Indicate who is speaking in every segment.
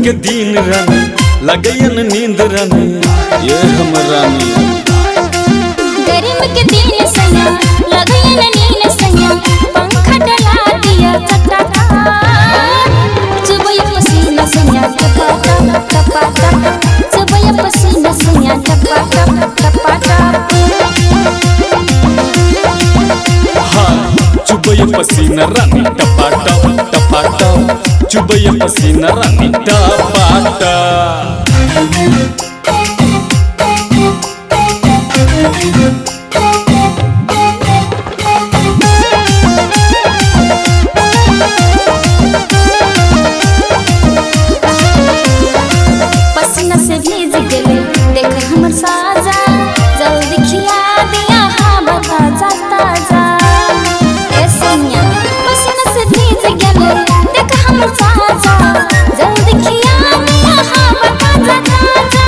Speaker 1: के दिन रानी लगयन नींद रानी ये हम रानी।
Speaker 2: गर्मी के दिन सैया लगयन नींद सैया पंखा डला दिया चटाका चुबैया पसीना सैया टपा टप टपा टप चुबैया पसीना सैया टपा टप टपा टप।
Speaker 1: हाँ चुबैया पसीना रानी टपा टप टपा टप चुबैया पसीना रानी टपा टप।
Speaker 2: पसीना से भीज गले देख हमर साजा जल्दी खिया दिया हाँ बता जाता जा ए सैया। पसीना से भीज गले देख हमर साजा जल्दी खिया दिया हाँ बता जाता जा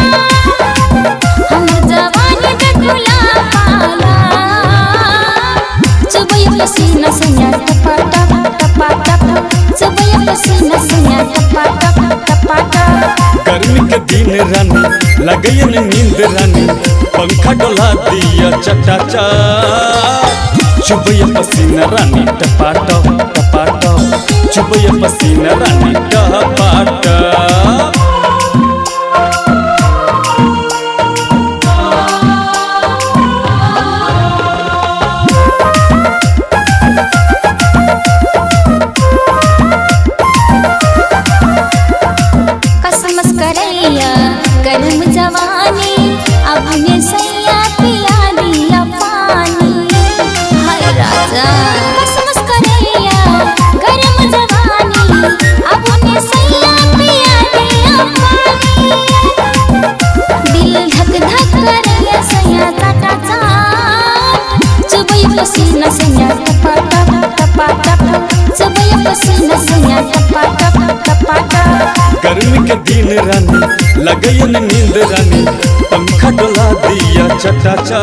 Speaker 2: हमर जवानी देखुला पाला चुबैया पसीना सैया टपा टप टपा टप चुबैया पसीना सैया टपा टप टपा टप।
Speaker 1: गर्मी के दिन रानी लगयन नींद रानी पंखा डोला दिया चटाचा चुबैया पसीना रानी टपा टप टपा टप चुबैया पसीना रानी टपा टप।
Speaker 2: कसमस करैया गर्म जवानी अब ने सैया पिया दिया पानी हाय राजा। कसमस करैया गर्म जवानी अब ने सैया पिया दिया पानी दिल धक धक करैया सैया टाटा चा चुबैया पसीना सैया टपा टप टपा टप चुबैया पसीना सैया टपा टप टपा टप।
Speaker 1: गर्मी के दिन रानी लगयन नींद रानी पंखा डोला दिया चटाचा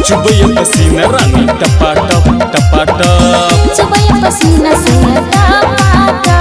Speaker 1: चुबैया पसीना रानी टपा टप टपा टप
Speaker 2: चुबैया पसीना सैया टपा टप।